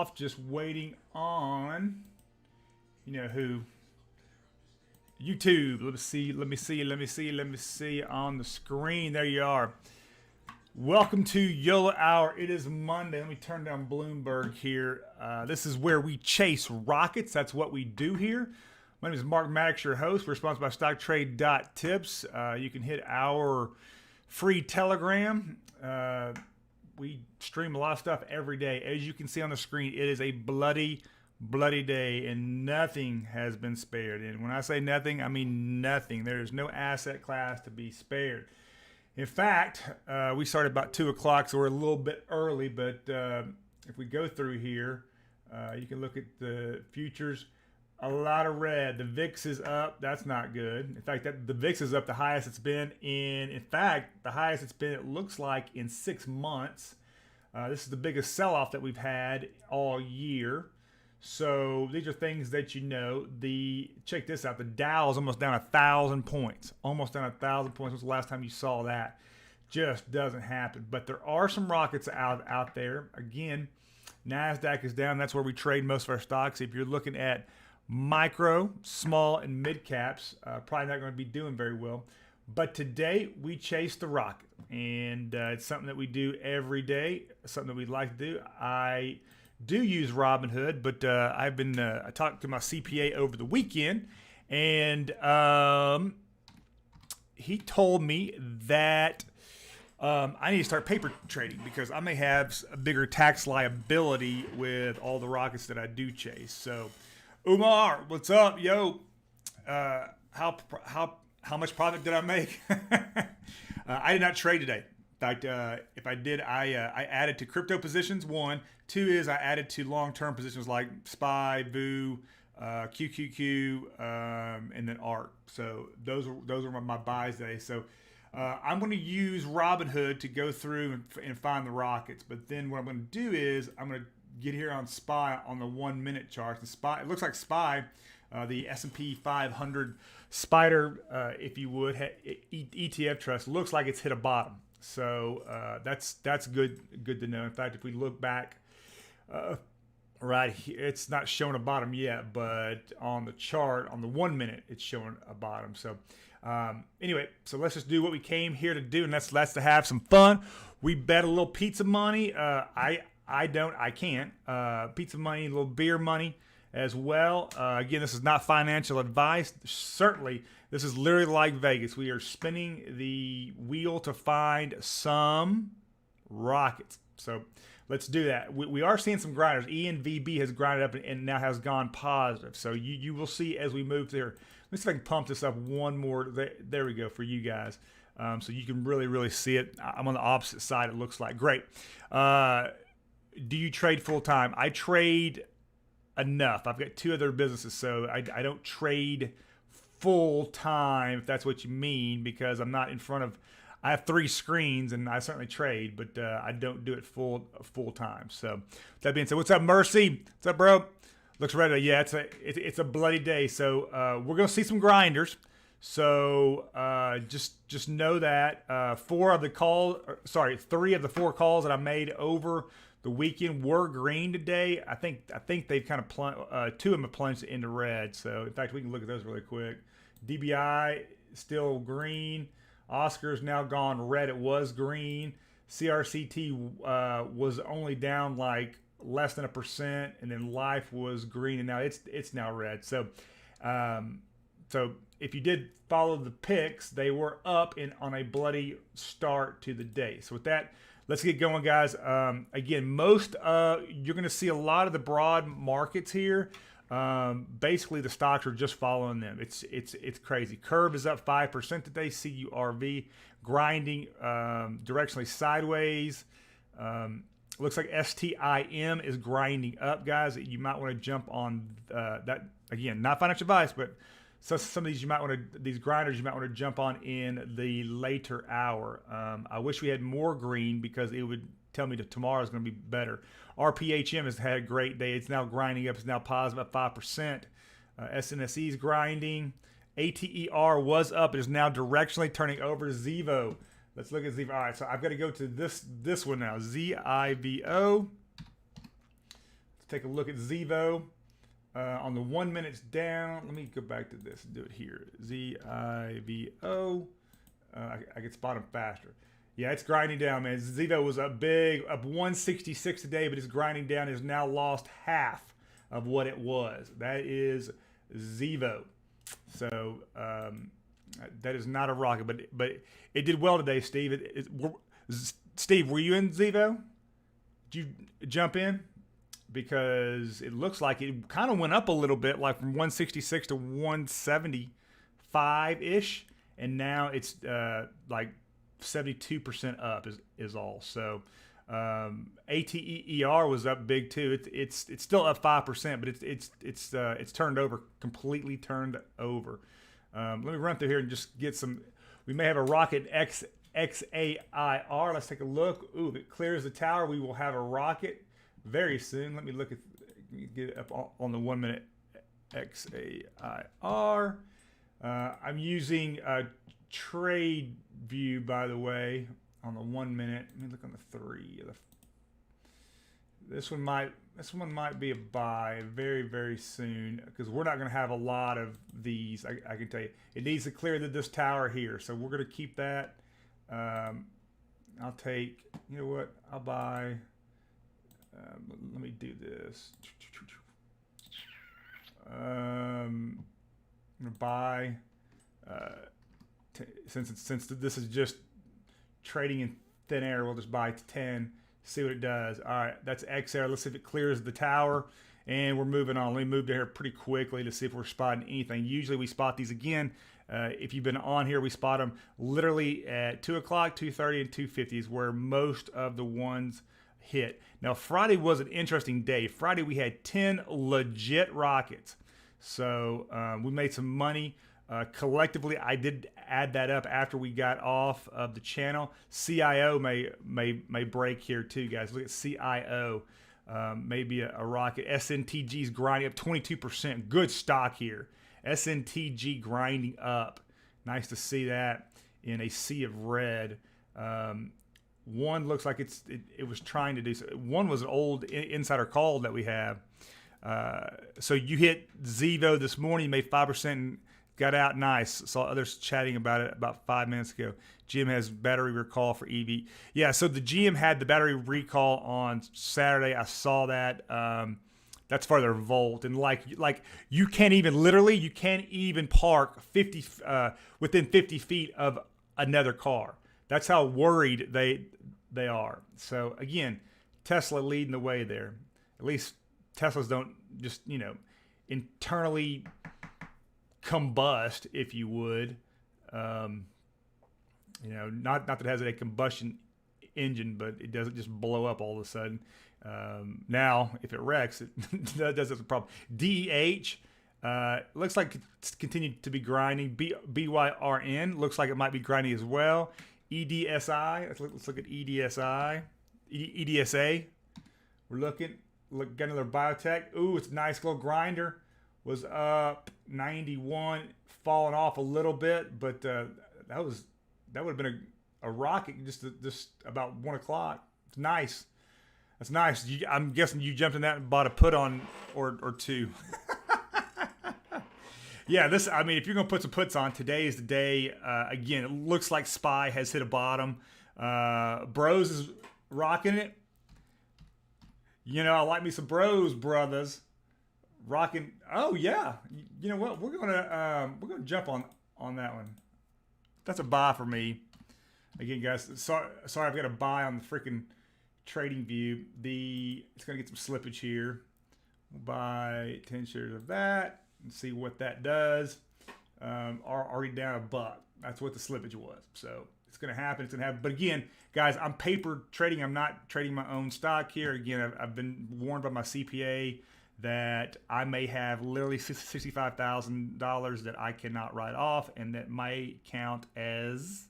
off, just waiting on, you know who, YouTube. Let me see on the screen. There you are. Welcome to YOLO Hour. It is Monday. Let me turn down Bloomberg here. This is where we chase rockets. That's what we do here. My name is Mark Maddox, your host. We're sponsored by StockTrade.tips. You can hit our free Telegram. We stream a lot of stuff every day. As you can see on the screen, it is a bloody day, and nothing has been spared. And when I say nothing, I mean nothing. There is no asset class to be spared. In fact, we started about 2 o'clock, so we're a little bit early, but if we go through here, you can look at the futures. A lot of red. The VIX is up. That's not good. In fact, the VIX is up the highest it's been in fact, the highest it's been, it looks like, in 6 months. This is the biggest sell-off that we've had all year. So these are things that you know. Check this out. The Dow is almost down 1,000 points. Almost down 1,000 points. When was the last time you saw that? Just doesn't happen. But there are some rockets out there. Again, NASDAQ is down. That's where we trade most of our stocks. If you're looking at micro, small, and mid caps, probably not going to be doing very well. But today we chase the rocket, and it's something that we do every day. Something that we'd like to do. I do use Robinhood, but I talked to my CPA over the weekend, and he told me that I need to start paper trading because I may have a bigger tax liability with all the rockets that I do chase. So, Umar, what's up, yo? How much profit did I make? I did not trade today. In fact, if I did, I added to crypto positions. 1, 2 is I added to long-term positions like SPY, VOO, QQQ, and then ARK. So those are my buys today. So I'm going to use Robinhood to go through and find the rockets. But then what I'm going to do is I'm going to get here on SPY on the 1-minute chart. It looks like SPY, the S&P 500 Spider, if you would, ETF trust, looks like it's hit a bottom. So that's good to know. In fact, if we look back right here, it's not showing a bottom yet, but on the chart, on the 1 minute, it's showing a bottom. So anyway, so let's just do what we came here to do, and that's to have some fun. We bet a little pizza money. I can't. Pizza money, a little beer money as well. Again, this is not financial advice. Certainly, this is literally like Vegas. We are spinning the wheel to find some rockets. So let's do that. We are seeing some grinders. ENVB has grinded up and now has gone positive. So you will see as we move there. Let's see if I can pump this up one more. There we go for you guys. So you can really see it. I'm on the opposite side, it looks like. Great. Do you trade full time? I trade enough. I've got 2 other businesses, so I don't trade full time, if that's what you mean, because I'm not in front of. I have 3 screens, and I certainly trade, but I don't do it full time. So that being said, what's up, Mercy? What's up, bro? Looks ready. Yeah, it's a bloody day. So we're gonna see some grinders. So just know that 3 of the 4 calls that I made over the weekend were green today. I think they've kind of 2 of them have plunged into red. So in fact, we can look at those really quick. DBI still green. Oscar's now gone red. It was green. CRCT was only down like less than 1%, and then Life was green, and now it's now red. So so if you did follow the picks, they were up on a bloody start to the day. So with that, let's get going, guys. Again, you're going to see a lot of the broad markets here. Basically, the stocks are just following them. It's crazy. Curve is up 5% today. CURV grinding directionally sideways. Looks like STIM is grinding up, guys. You might want to jump on that. Again, not financial advice, but so some of these these grinders you might want to jump on in the later hour. I wish we had more green because it would tell me that tomorrow is going to be better. RPHM has had a great day. It's now grinding up. It's now positive at 5%. SNSE is grinding. ATER was up. It is now directionally turning over to Zivo. Let's look at Zivo. All right, so I've got to go to this one now. ZIVO. Let's take a look at Zivo. On the 1 minute down. Let me go back to this and do it here. ZIVO. I can spot them faster. Yeah, it's grinding down, man. Zivo was up 166 today, but it's grinding down. It's now lost half of what it was. That is Zivo. So that is not a rocket, but it did well today, Steve. Steve, were you in Zivo? Did you jump in? Because it looks like it kind of went up a little bit, like from 166 to 175-ish, and now it's like 72% up is all. So ATER was up big too. It's still up 5%, but it's turned over, completely turned over. Let me run through here and just get some. We may have a rocket XAIR. Let's take a look. Ooh, if it clears the tower, we will have a rocket very soon. Let me look at, get it up on the 1 minute XAIR. I'm using a trade view, by the way, on the 1 minute. Let me look on the 3. This one might be a buy very, very soon, because we're not going to have a lot of these. I can tell you, it needs to clear this tower here, so we're going to keep that. I'll take, you know what? I'll buy. Let me do this. I'm gonna buy. Since this is just trading in thin air, we'll just buy 10. See what it does. All right, that's XR. Let's see if it clears the tower, and we're moving on. Let me move to here pretty quickly to see if we're spotting anything. Usually we spot these again. If you've been on here, we spot them literally at 2 o'clock, 2:30, and 2:50 is where most of the ones hit. Now, Friday was an interesting day. Friday, we had 10 legit rockets. So we made some money. Collectively, I did add that up after we got off of the channel. CIO may break here too, guys. Look at CIO. Maybe a rocket. SNTG's grinding up 22%. Good stock here. SNTG grinding up. Nice to see that in a sea of red. One looks like it was trying to do so. One was an old insider call that we have. So you hit Zivo this morning, you made 5% and got out nice. Saw others chatting about it about 5 minutes ago. GM has battery recall for EV. Yeah, so the GM had the battery recall on Saturday. I saw that. That's for their Volt, and like you can't even park 50 within 50 feet of another car. That's how worried they are. So again, Tesla leading the way there. At least Teslas don't just, internally combust, if you would. Not that it has a combustion engine, but it doesn't just blow up all of a sudden. Now, if it wrecks, that does have a problem. DEH looks like it's continued to be grinding. BYRN looks like it might be grinding as well. EDSI, let's look at EDSI. EDSA, we're looking. Got another biotech. Ooh, it's a nice little grinder. Was up 91, falling off a little bit, but that would have been a rocket just about 1 o'clock. It's nice. That's nice. I'm guessing you jumped in that and bought a put on or two. Yeah, if you're going to put some puts on, today is the day. Again, it looks like SPY has hit a bottom. Bros is rocking it. I like me some Bros, brothers. Rocking. Oh, yeah. You know what? We're going to jump on that one. That's a buy for me. Again, guys, sorry I've got to buy on the freaking trading view. It's going to get some slippage here. We'll buy 10 shares of that and see what that does. Already down $1. That's what the slippage was. So it's going to happen. It's going to happen. But again, guys, I'm paper trading. I'm not trading my own stock here. Again, I've been warned by my CPA that I may have literally $65,000 that I cannot write off, and that might count as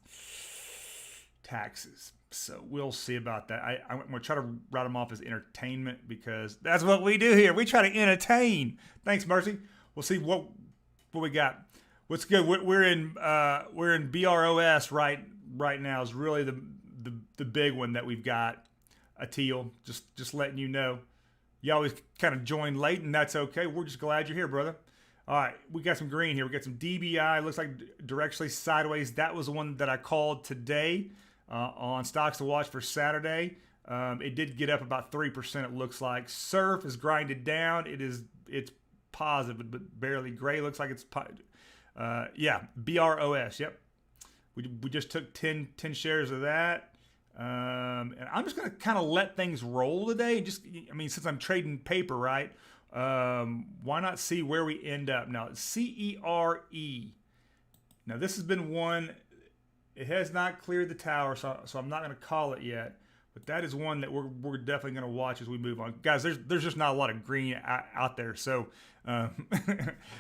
taxes. So we'll see about that. I'm going to try to write them off as entertainment, because that's what we do here. We try to entertain. Thanks, Mercy. We'll see what we got. What's good? We're in BROS right now is really the big one that we've got. A teal. Just letting you know. You always kind of join late, and that's okay. We're just glad you're here, brother. All right, we got some green here. We got some DBI. Looks like directionally sideways. That was the one that I called today on stocks to watch for Saturday. It did get up about 3%. It looks like Surf is grinded down. It's positive, but barely. Gray looks like it's yeah, BROS. Yep, we just took 10 shares of that. And I'm just gonna kind of let things roll today. I mean, since I'm trading paper, right? Why not see where we end up? Now, CERE. Now, this has been one, it has not cleared the tower, so I'm not going to call it yet. But that is one that we're definitely going to watch as we move on. Guys, there's just not a lot of green out there. So,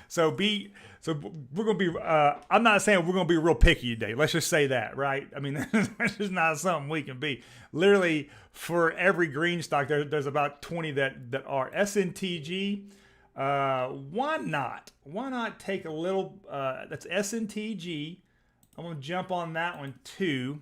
so we're going to be, I'm not saying we're going to be real picky today. Let's just say that, right? I mean, that's just not something we can be. Literally, for every green stock, there's about 20 that are. SNTG, why not? Why not take a little, that's SNTG. I'm going to jump on that one too.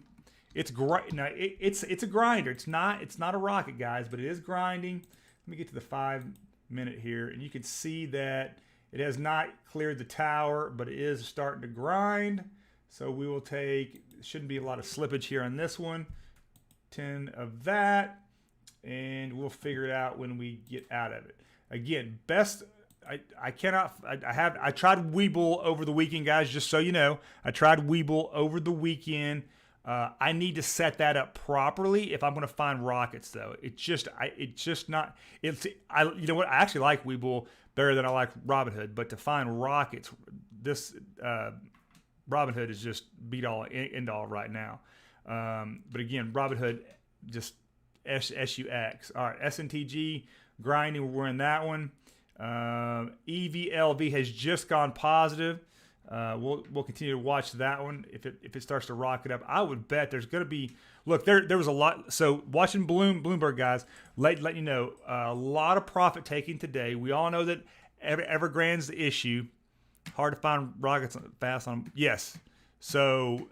It's it's a grinder. It's not a rocket, guys, but it is grinding. Let me get to the 5-minute here, and you can see that it has not cleared the tower, but it is starting to grind. So we will take, shouldn't be a lot of slippage here on this one. 10 of that, and we'll figure it out when we get out of it. Again, best. I tried Webull over the weekend, guys. Just so you know, I tried Webull over the weekend. I need to set that up properly if I'm going to find rockets, though. You know what? I actually like Webull better than I like Robinhood, but to find rockets, this Robinhood is just beat all end all right now. But again, Robinhood just SUX. All right, SNTG grinding. We're in that one. EVLV has just gone positive. We'll continue to watch that one. If it starts to rocket up, I would bet there's going to be. Look, there was a lot. So watching Bloomberg, guys, let you know a lot of profit taking today. We all know that Evergrande's the issue. Hard to find rockets fast on them. Yes. So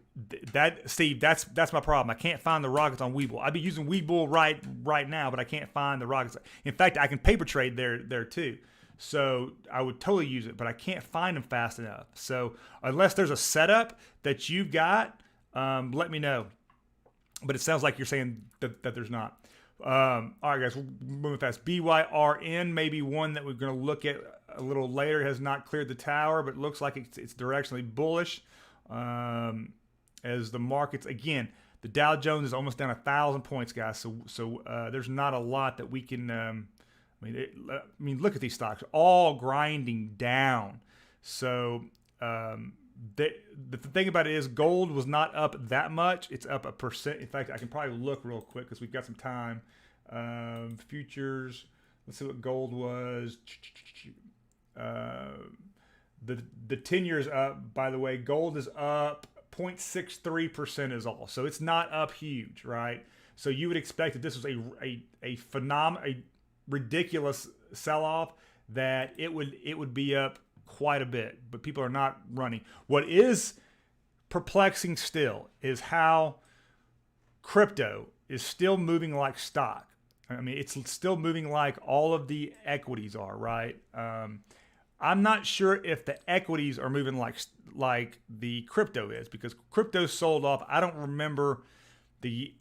Steve, that's my problem. I can't find the rockets on Webull. I'd be using Webull right now, but I can't find the rockets. In fact, I can paper trade there too. So I would totally use it, but I can't find them fast enough. So unless there's a setup that you've got, let me know. But it sounds like you're saying that there's not. All right, guys, we're moving fast. BYRN, maybe one that we're going to look at a little later. It has not cleared the tower, but it looks like it's directionally bullish. As the markets, again, the Dow Jones is almost down 1,000 points, guys. So there's not a lot that we can. I mean, look at these stocks, all grinding down. So the thing about it is, gold was not up that much. It's up 1%. In fact, I can probably look real quick because we've got some time. Futures. Let's see what gold was. The 10 years up. By the way, gold is up 0.63% is all. So it's not up huge, right? So you would expect that this was a phenomenal, ridiculous sell-off, that it would be up quite a bit, but people are not running. What is perplexing still is how crypto is still moving like stock. I mean, it's still moving like all of the equities are, right? I'm not sure if the equities are moving like the crypto is, because crypto sold off. I don't remember the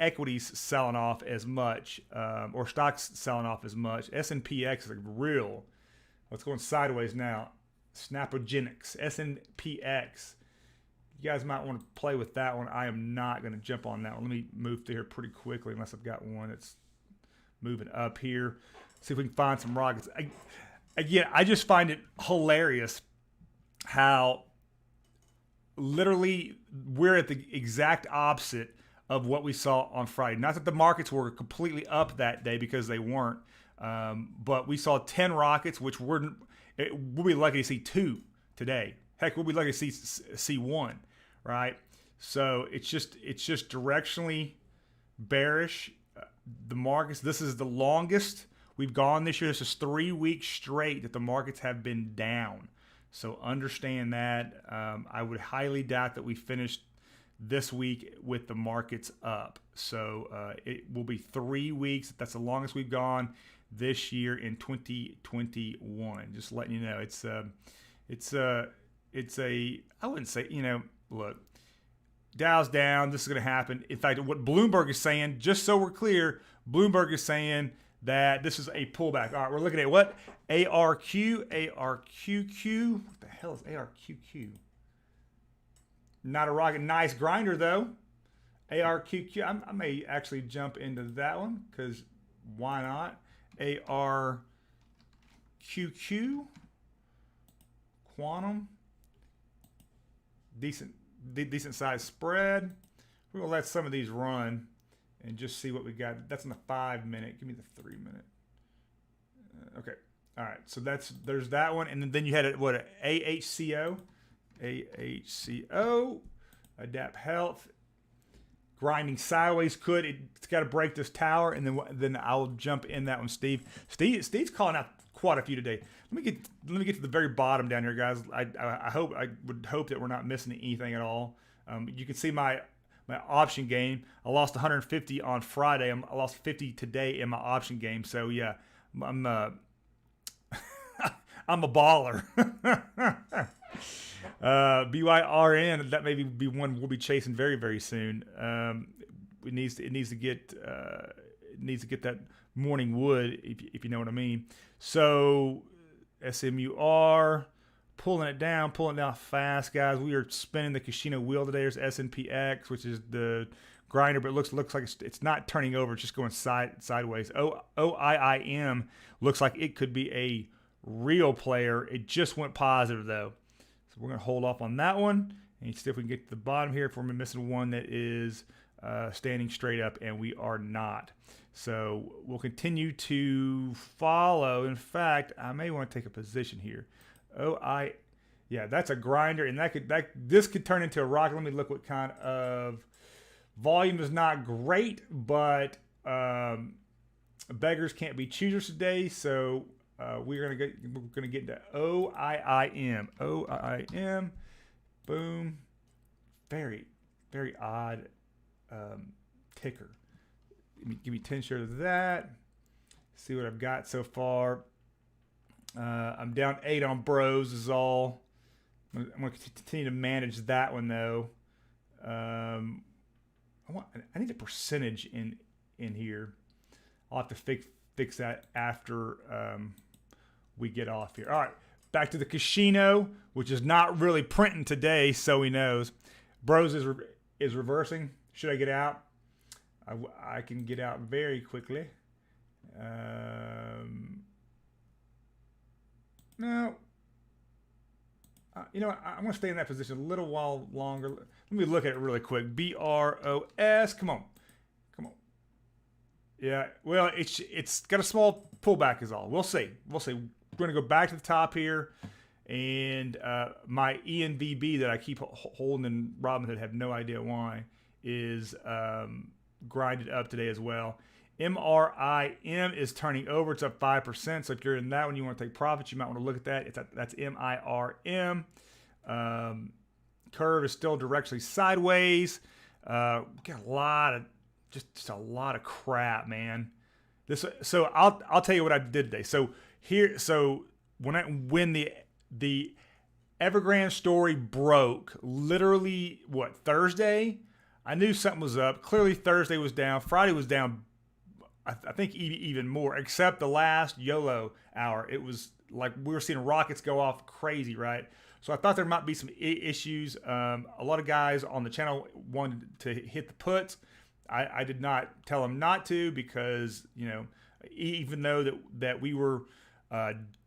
equities selling off as much, or stocks selling off as much. SNPX is like real. What's going sideways now? Snapogenics, SNPX. You guys might want to play with that one. I am not going to jump on that one. Let me move through here pretty quickly, unless I've got one that's moving up here. See if we can find some rockets. Again, I just find it hilarious how literally we're at the exact opposite of what we saw on Friday. Not that the markets were completely up that day, because they weren't, but we saw 10 rockets, which we'll be lucky to see 2 today. Heck, we'll be lucky to see 1, right? So it's just directionally bearish. The markets, this is the longest we've gone this year. This is 3 weeks straight that the markets have been down. So understand that. I would highly doubt that we finished this week with the markets up. So it will be 3 weeks. That's the longest we've gone this year in 2021. Just letting you know, it's a I wouldn't say, look, Dow's down. This is going to happen. In fact, what Bloomberg is saying, just so we're clear, Bloomberg is saying that this is a pullback. All right, we're looking at what? ARQQQ. What the hell is ARQQ? Not a rocket. Nice grinder, though. ARQQ. I may actually jump into that one because why not? ARQQ. Quantum. Decent size spread. We're going to let some of these run and just see what we got. That's in the 5 minute. Give me the 3 minute. Okay. All right. So there's that one. And then you had what, AHCO. AHCO. Adapt Health. Grinding sideways could. It's got to break this tower. And then I'll jump in that one, Steve. Steve's calling out quite a few today. Let me get to the very bottom down here, guys. I would hope that we're not missing anything at all. You can see my option game. I lost 150 on Friday. I lost 50 today in my option game. So yeah, I'm I'm a baller. BYRN, that may be one we'll be chasing very, very soon. It needs to get that morning wood, if you know what I mean. So SMUR, pulling it down fast, guys. We are spinning the casino wheel today. There's SNPX, which is the grinder, but it looks like it's not turning over. It's just going sideways. OIIM looks like it could be a real player. It just went positive, though. So we're going to hold off on that one and see if we can get to the bottom here if we're missing one that is standing straight up, and we are not. So we'll continue to follow. In fact, I may want to take a position here. Yeah, that's a grinder, and this could turn into a rocket. Let me look what kind of volume is not great, but beggars can't be choosers today. So we're gonna get into OIIM. OIIM, boom. Very, very odd ticker. Give me 10 shares of that. See what I've got so far. I'm down 8 on bros is all. I'm going to continue to manage that one though. I need a percentage in here. I'll have to fix that after we get off here. All right, back to the casino, which is not really printing today, so he knows. Bros is reversing. Should I get out? I can get out very quickly. No. You know what? I'm going to stay in that position a little while longer. Let me look at it really quick. BROS. Come on. Yeah. Well, it's got a small pullback is all. We'll see. We're going to go back to the top here. And my ENVB that I keep holding in Robinhood, have no idea why, is grinded up today as well. MRIM is turning over. It's up 5%. So if you're in that one, you want to take profits, you might want to look at that. That's MIRM. Curve is still directionally sideways. Got a lot of just a lot of crap, man. So I'll tell you what I did today. So when the Evergrande story broke, literally Thursday, I knew something was up. Clearly Thursday was down. Friday was down, I think even more, except the last YOLO hour. It was like we were seeing rockets go off crazy, right? So I thought there might be some issues. A lot of guys on the channel wanted to hit the puts. I did not tell them not to because, even though that we were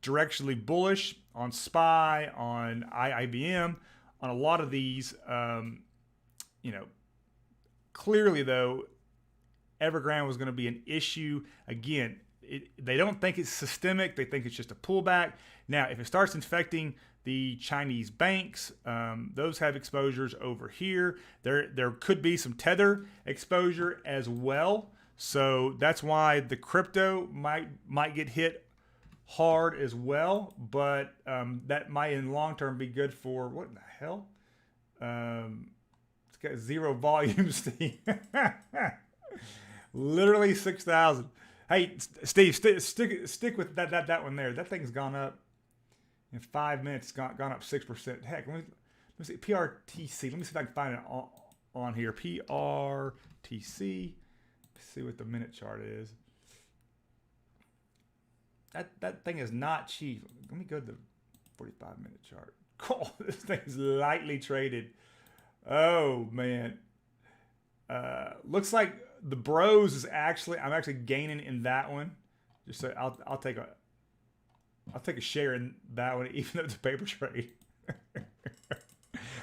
directionally bullish on SPY, on IIBM, on a lot of these, clearly, though, Evergrande was going to be an issue. Again, they don't think it's systemic. They think it's just a pullback. Now, if it starts infecting the Chinese banks, those have exposures over here. There could be some Tether exposure as well. So that's why the crypto might get hit hard as well. But that might, in the long term, be good for what in the hell? It's got 0 volume, Steve. Literally 6,000. Hey, Steve, stick with that one there. That thing's gone up in 5 minutes. Gone up 6%. Heck, let me see PRTC. Let me see if I can find it on here. PRTC. Let's see what the minute chart is. That thing is not cheap. Let me go to the 45-minute chart. Cool. This thing's lightly traded. Oh man. Looks like the bros is I'm actually gaining in that one. Just so I'll take a share in that one, even though it's a paper trade.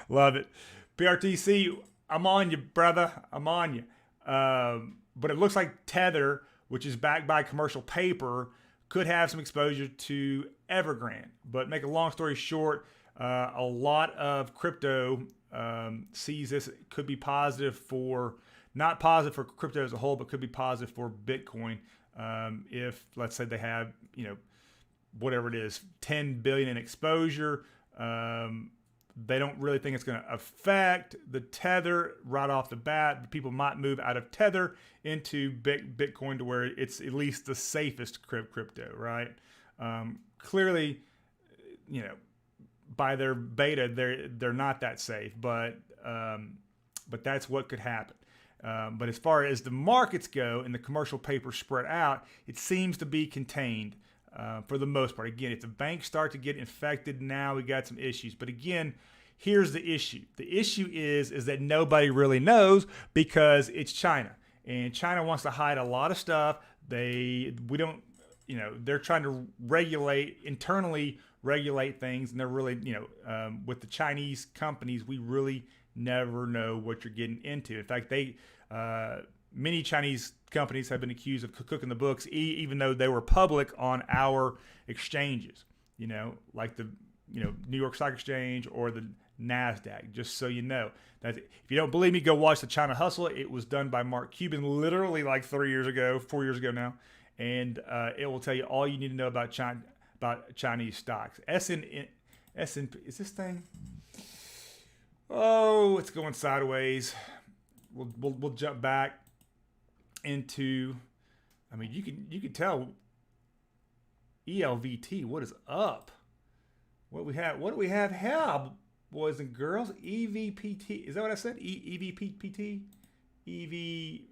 Love it. PRTC, I'm on you, brother. I'm on you. But it looks like Tether, which is backed by commercial paper, could have some exposure to Evergrande. But make a long story short, a lot of crypto sees this. It could be positive for, not positive for crypto as a whole, but could be positive for Bitcoin. If, let's say, they have, whatever it is, 10 billion in exposure, they don't really think it's going to affect the Tether right off the bat. People might move out of Tether into Bitcoin to where it's at least the safest crypto, right? Clearly, by their beta, they're not that safe, but that's what could happen. But as far as the markets go and the commercial paper spread out, it seems to be contained for the most part. Again, if the banks start to get infected, now we got some issues. But again, here's the issue. The issue is that nobody really knows because it's China. And China wants to hide a lot of stuff. They're trying to internally regulate things. And they're really, with the Chinese companies, we really never know what you're getting into. In fact, many Chinese companies have been accused of cooking the books, even though they were public on our exchanges, like the New York Stock Exchange or the NASDAQ. Just so you know, that if you don't believe me, go watch the China Hustle. It was done by Mark Cuban literally like 4 years ago now, and it will tell you all you need to know about Chinese stocks. S&P is this thing? Oh, it's going sideways. We'll jump back into. I mean, you can tell. ELVT, what is up? What do we have here, boys and girls? EVPT. Is that what I said? EVPT. ELVT.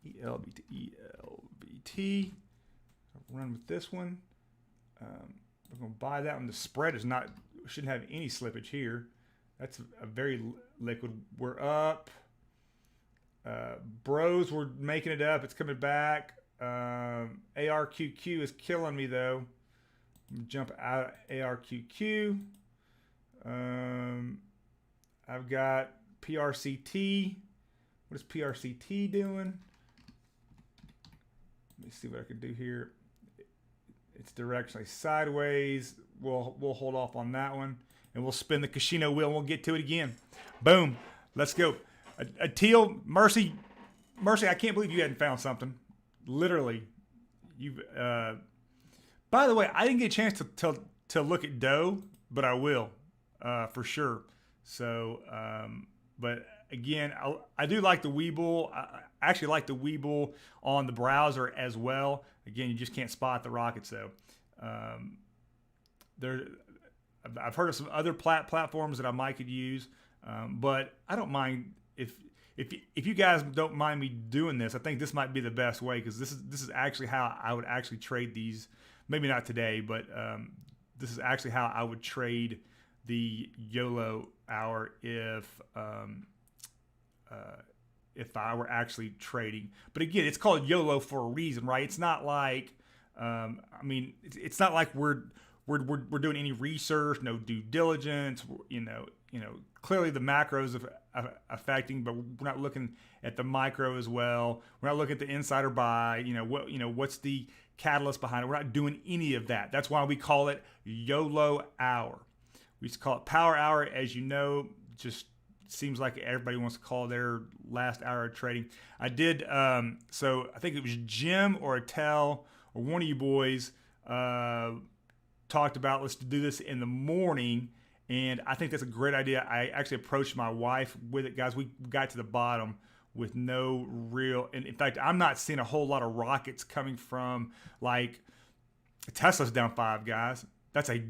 ELVT. I'll run with this one. We're gonna buy that one. The spread shouldn't have any slippage here. That's a very liquid. We're up. Bros, we're making it up. It's coming back. ARQQ is killing me though. Jump out of ARQQ. I've got PRCT. What is PRCT doing? Let me see what I can do here. It's directionally sideways. We'll hold off on that one, and we'll spin the casino wheel, and we'll get to it again. Boom. Let's go. A teal, Mercy, I can't believe you hadn't found something. Literally, you've. By the way, I didn't get a chance to look at Doe, but I will, for sure. So, but again, I do like the Webull. I actually like the Webull on the browser as well. Again, you just can't spot the rockets though. I've heard of some other platforms that I might could use, but I don't mind if you guys don't mind me doing this. I think this might be the best way because this is actually how I would actually trade these. Maybe not today, but this is actually how I would trade the YOLO Hour if I were actually trading. But again, it's called YOLO for a reason, right? It's not like it's not like we're doing any research, no due diligence. Clearly the macros are affecting, but we're not looking at the micro as well. We're not looking at the insider buy. What's the catalyst behind it? We're not doing any of that. That's why we call it YOLO Hour. We just call it Power Hour, as you know. Just seems like everybody wants to call their last hour of trading. I did. So I think it was Jim or Attell or one of you boys talked about let's do this in the morning And I think that's a great idea. I actually approached my wife with it, guys. We got to the bottom with no real, and in fact, I'm not seeing a whole lot of rockets coming from, like, Tesla's down 5, guys. That's a,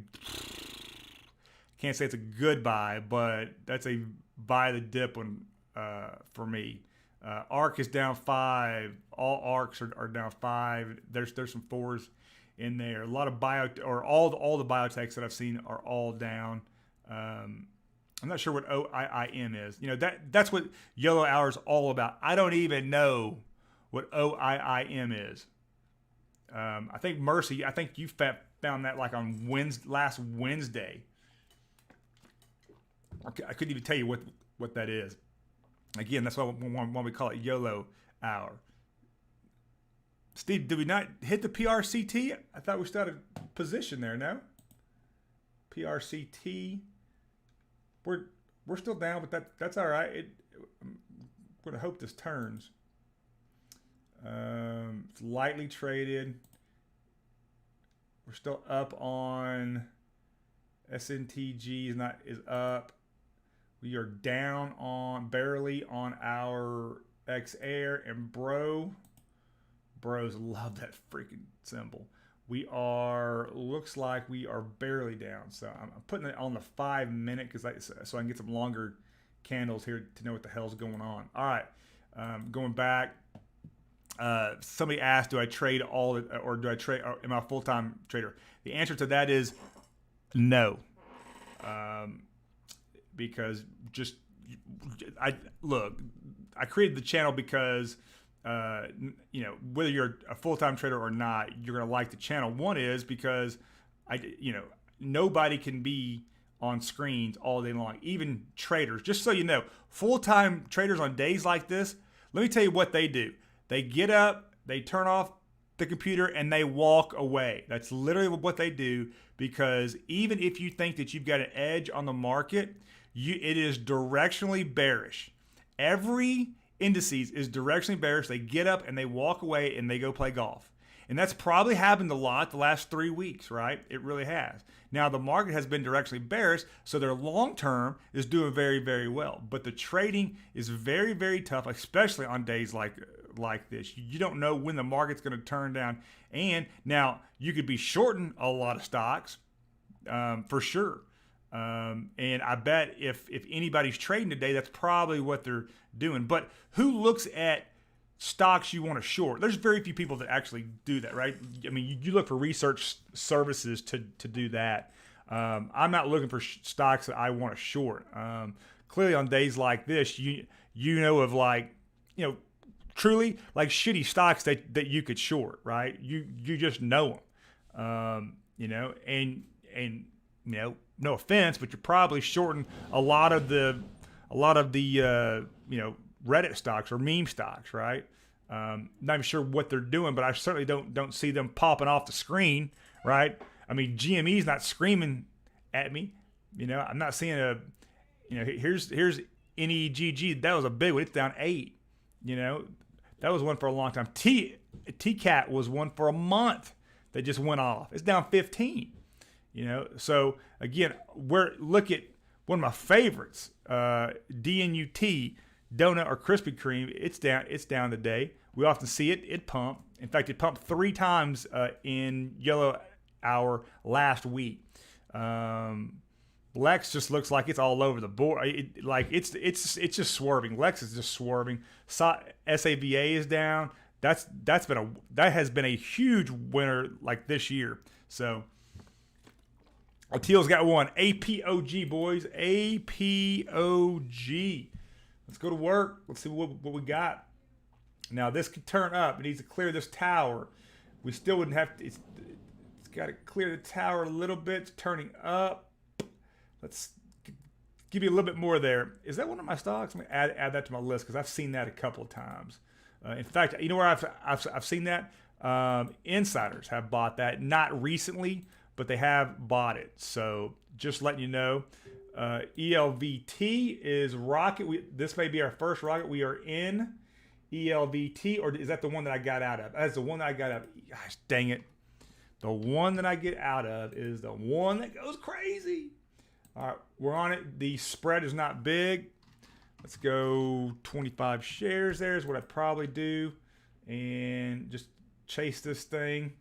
can't say it's a good buy, but that's a buy the dip one for me. ARC is down 5. All ARCs are down 5. There's some 4s in there. A lot of all the biotechs that I've seen are all down. I'm not sure what OIIM is. You know, that's what YOLO Hour is all about. I don't even know what OIIM is. I think Mercy, I think you found that like on last Wednesday. I couldn't even tell you what that is. Again, that's why we call it YOLO Hour. Steve, did we not hit the PRCT? I thought we started position there, no? PRCT. We're still down, but that's all right. I'm going to hope this turns. It's lightly traded. We're still up on SNTG is up. We are down on barely on our XR and bros love that freaking symbol. We are, looks like we are barely down. So I'm putting it on the 5 minute so I can get some longer candles here to know what the hell's going on. All right, going back. Somebody asked, do I trade all, or do I trade, or am I a full-time trader? The answer to that is no. Because I created the channel because, you know, whether you're a full-time trader or not, you're going to like the channel. One is because nobody can be on screens all day long, even traders. Just so you know, full-time traders on days like this, let me tell you what they do. They get up, they turn off the computer, and they walk away. That's literally what they do, because even if you think that you've got an edge on the market, it is directionally bearish. Every indices is directionally bearish. They get up and they walk away and they go play golf. And that's probably happened a lot the last 3 weeks, right? It really has. Now, the market has been directionally bearish, so their long term is doing very, very well. But the trading is very, very tough, especially on days like this. You don't know when the market's going to turn down. And now you could be shorting a lot of stocks for sure. And I bet if anybody's trading today, that's probably what they're doing. But who looks at stocks you want to short? There's very few people that actually do that, right? I mean, you look for research services to do that. I'm not looking for stocks that I want to short. Clearly on days like this, you know of, like, you know, truly like shitty stocks that you could short, right? You just know them, you know, and you know, no offense, but you're probably shorting a lot of the you know, Reddit stocks or meme stocks, right? Not even sure what they're doing, but I certainly don't see them popping off the screen, right? I mean, GME's not screaming at me, you know. I'm not seeing you know, here's NEGG. That was a big one. It's down 8, you know. That was one for a long time. TCAT was one for a month that just went off. It's down 15. You know, so again, look at one of my favorites, DNUT, donut or Krispy Kreme. It's down today. We often see it pump. In fact, it pumped 3 times in YOLO Hour last week. Lex just looks like it's all over the board. It's just swerving. Lex is just swerving. SAVA is down. That has been a huge winner like this year. So Teal's got one. APOG, boys. APOG. Let's go to work. Let's see what we got. Now, this could turn up. It needs to clear this tower. We still wouldn't have to. It's got to clear the tower a little bit. It's turning up. Let's give you a little bit more there. Is that one of my stocks? I'm going to add that to my list because I've seen that a couple of times. In fact, you know where I've seen that? Insiders have bought that. Not recently, but they have bought it. So just letting you know. ELVT is rocket. This may be our first rocket. We are in ELVT, or is that the one that I got out of? That's the one that I got out of. Gosh, dang it. The one that I get out of is the one that goes crazy. All right, we're on it. The spread is not big. Let's go 25 shares there is what I'd probably do. And just chase this thing.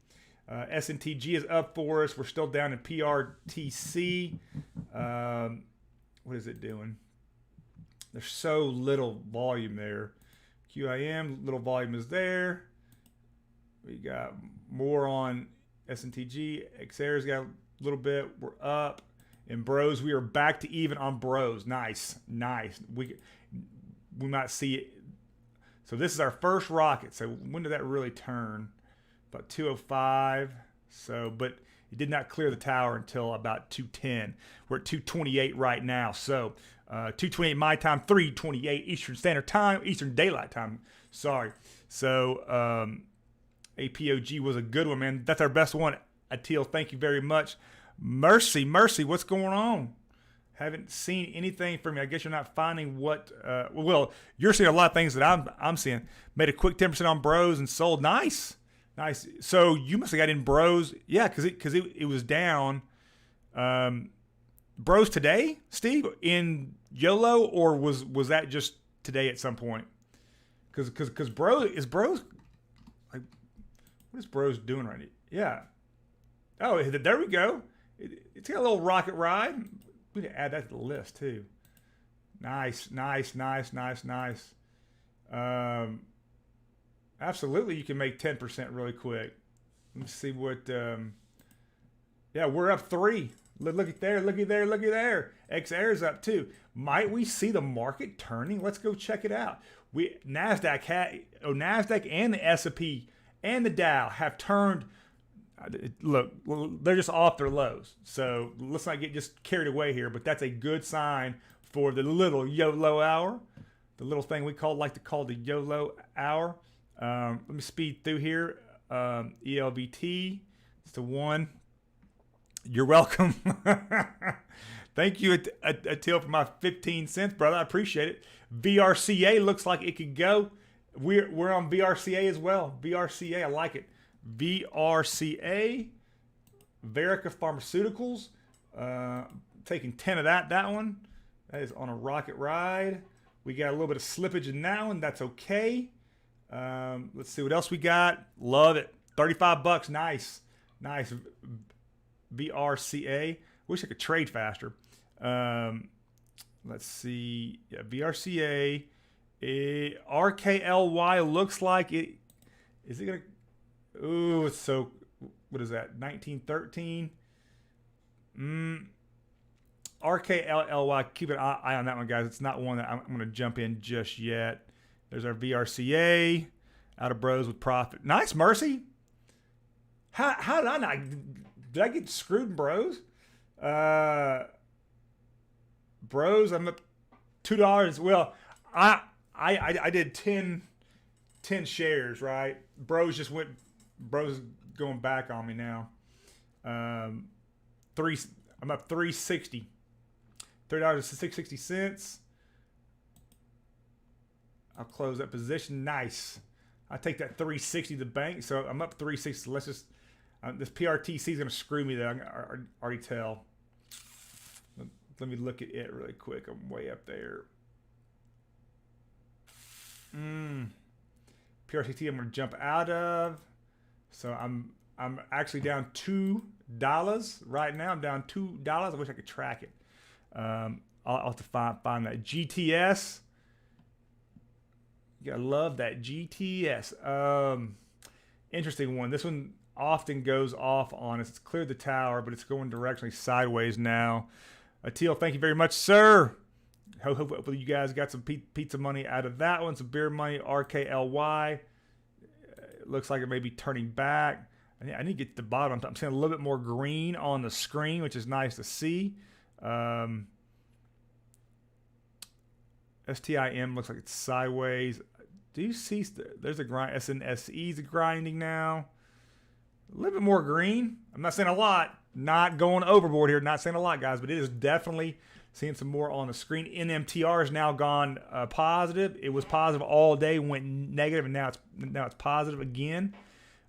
SNTG is up for us. We're still down in PRTC. What is it doing? There's so little volume there. QIM, little volume is there. We got more on SNTG. XR's got a little bit. We're up. In bros, we are back to even on bros. Nice, nice. We might see it. So this is our first rocket. So when did that really turn? About 205. So, but it did not clear the tower until about 210. We're at 228 right now. So 228 my time, 328 Eastern Standard Time, Eastern Daylight Time. Sorry. So APOG was a good one, man. That's our best one. Atil, thank you very much. Mercy, what's going on? Haven't seen anything from you. I guess you're not finding what. Well, you're seeing a lot of things that I'm seeing. Made a quick 10% on bros and sold. Nice. So you must have got in bros. Yeah, because it was down. Bros today, Steve, in YOLO, or was that just today at some point? Because bros like, what is bros doing right now? Yeah. Oh, there we go. It's got a little rocket ride. We need to add that to the list too. Nice. Absolutely, you can make 10% really quick. Let's see what. Yeah, we're up 3. Look at there. XR's up 2. Might we see the market turning? Let's go check it out. Nasdaq and the S&P and the Dow have turned. Look, they're just off their lows. So let's not get just carried away here, but that's a good sign for the little YOLO hour, the little thing we like to call the YOLO hour. Let me speed through here. ELVT, it's the one. You're welcome. Thank you, Atil, for my 15 cents, brother. I appreciate it. VRCA looks like it could go. We're on VRCA as well. VRCA, I like it. VRCA, Verica Pharmaceuticals, taking 10 of that one. That is on a rocket ride. We got a little bit of slippage in that one. That's okay. Let's see what else we got. Love it. $35. Nice. VRCA. Wish I could trade faster. Let's see. Yeah, VRCA. RKLY looks like it. Is it going to... Ooh, it's so, what is that? 1913. RKLY. Keep an eye on that one, guys. It's not one that I'm going to jump in just yet. There's our VRCA. Out of bros with profit. Nice, Mercy. How did I not? Did I get screwed in bros? Bros, I'm up $2. Well, I did 10 shares, right? Bros is going back on me now. I'm up $3.60. $3.60. I'll close that position. Nice. I take that $3.60 to the bank, so I'm up $3.60. Let's just this PRTC is gonna screw me there. I can already tell. Let me look at it really quick. I'm way up there. PRTC I'm gonna jump out of. So I'm actually down $2 right now. I'm down $2. I wish I could track it. I'll have to find that GTS. You gotta love that GTS. Interesting one. This one often goes off on us. It's cleared the tower, but it's going directionally sideways now. Atil, thank you very much, sir. Hopefully you guys got some pizza money out of that one. Some beer money. RKLY. Looks like it may be turning back. I need to get to the bottom. I'm seeing a little bit more green on the screen, which is nice to see. STIM looks like it's sideways. Do you see? There's a grind. SNSE's grinding now. A little bit more green. I'm not saying a lot. Not going overboard here. Not saying a lot, guys, but it is definitely seeing some more on the screen. NMTR has now gone positive. It was positive all day, went negative, and now it's positive again.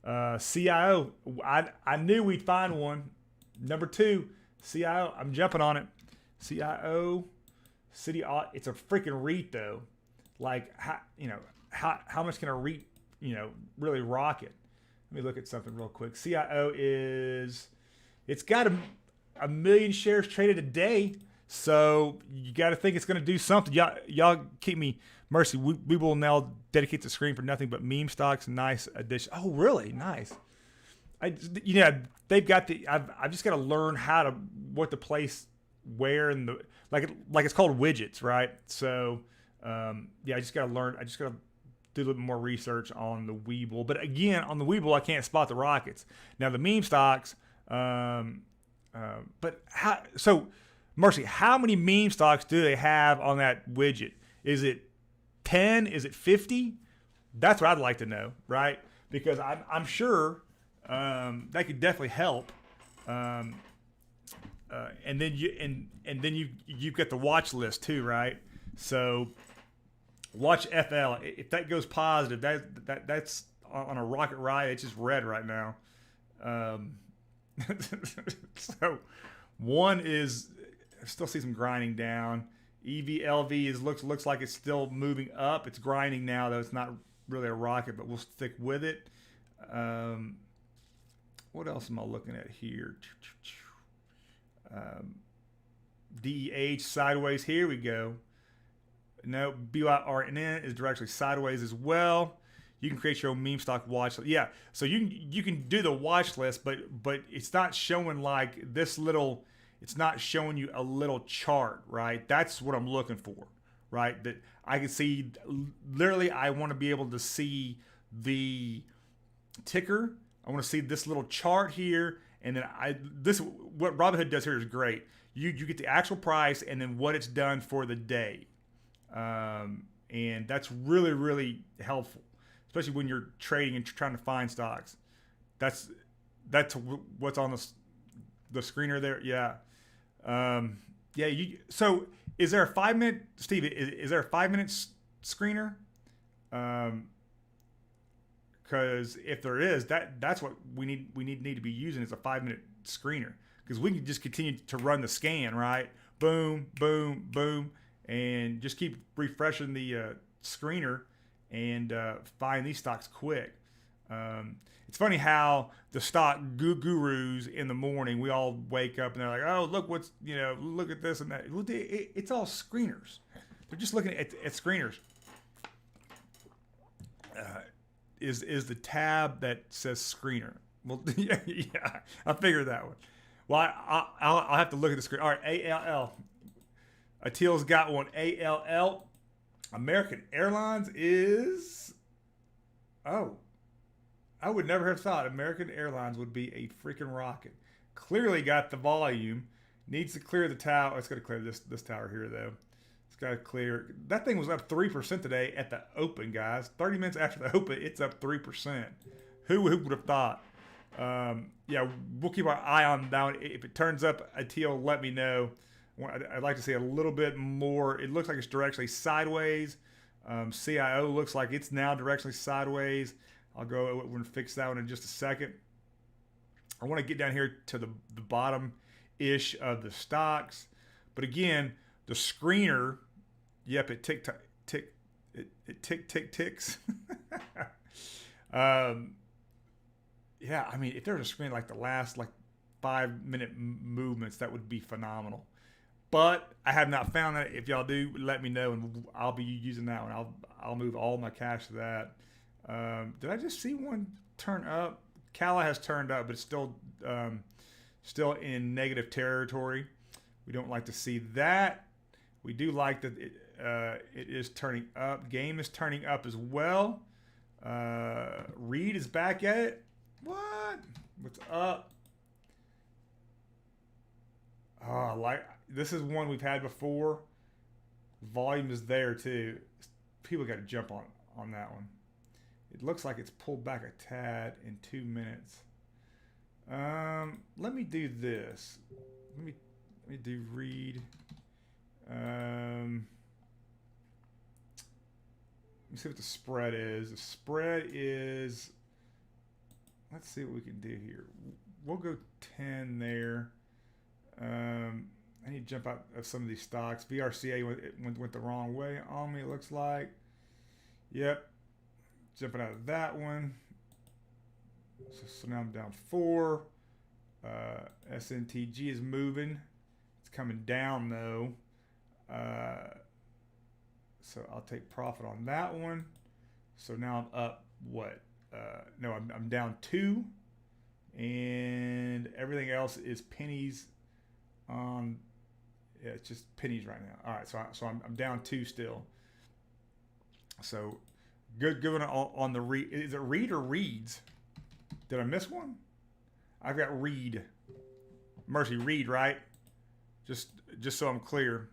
CIO, I knew we'd find one. Number 2, CIO. I'm jumping on it. CIO, city. It's a freaking REIT though. Like how much can a REIT really rock it? Let me look at something real quick. CIO it's got a million shares traded a day. So you got to think it's going to do something. Y'all keep me mercy. We will now dedicate the screen for nothing but meme stocks. Nice addition. Oh, really? Nice. They've got I've just got to learn what to place where in the like it's called widgets, right? So I just got to learn. I just got to do a little bit more research on the Webull. But again, on the Webull, I can't spot the rockets. Now the meme stocks. But Mercy, how many meme stocks do they have on that widget? Is it 10? Is it 50? That's what I'd like to know, right? Because I'm sure that could definitely help. And then you've got the watch list too, right? So watch FL. If that goes positive, that's on a rocket ride. It's just red right now. So one is I still see some grinding down. EVLV looks like it's still moving up. It's grinding now, though. It's not really a rocket, but we'll stick with it. What else am I looking at here? DEH sideways. Here we go. No, BYRNN is directly sideways as well. You can create your own meme stock watch list. Yeah, so you can do the watch list, but it's not showing like this little. It's not showing you a little chart, right? That's what I'm looking for, right? That I can see. Literally, I want to be able to see the ticker. I want to see this little chart here, and then what Robinhood does here is great. You get the actual price and then what it's done for the day, and that's really, really helpful, especially when you're trading and trying to find stocks. That's what's on the screener there. Yeah. So is there a 5 minute, Steve, is there a 5 minute screener? Cause if there is, that's what we need to be using is a 5 minute screener. Cause we can just continue to run the scan, right? Boom, boom, boom. And just keep refreshing the, screener and, find these stocks quick. It's funny how the stock gurus in the morning, we all wake up and they're like, oh, look look at this and that. Well, it's all screeners. They're just looking at screeners. Is the tab that says screener. Well, yeah, I figured that one. Well, I'll have to look at the screen. All right, ALL. Atil's got one. ALL. American Airlines is... Oh. I would never have thought American Airlines would be a freaking rocket. Clearly got the volume. Needs to clear the tower. It's going to clear this tower here, though. It's got to clear. That thing was up 3% today at the open, guys. 30 minutes after the open, it's up 3%. Who would have thought? We'll keep our eye on that. If it turns up, Atil, let me know. I'd like to see a little bit more. It looks like it's directionally sideways. CIO looks like it's now directionally sideways. I'll go and fix that one in just a second. I want to get down here to the bottom-ish of the stocks. But again, the screener, yep, it ticks. I mean, if there was a screen like the last 5 minute movements, that would be phenomenal. But I have not found that. If y'all do, let me know, and I'll be using that one. I'll move all my cash to that. Did I just see one turn up? Cala has turned up, but it's still in negative territory. We don't like to see that. We do like that it is turning up. Game is turning up as well. Reed is back at it. What? What's up? Oh, this is one we've had before. Volume is there too. People got to jump on that one. It looks like it's pulled back a tad in 2 minutes. Let me do this. Let me do read. Let me see what the spread is. The spread is, let's see what we can do here. We'll go 10 there. I need to jump out of some of these stocks. VRCA went the wrong way on me, it looks like. Yep. Jumping out of that one. So now I'm down 4. SNTG is moving. It's coming down though. So I'll take profit on that one. So now I'm up what? No, I'm down 2. And everything else is pennies on. Yeah, it's just pennies right now. All right, so I'm down 2 still. So good one on the read. Is it read or reads? Did I miss one? I've got read. Mercy, read, right? Just so I'm clear.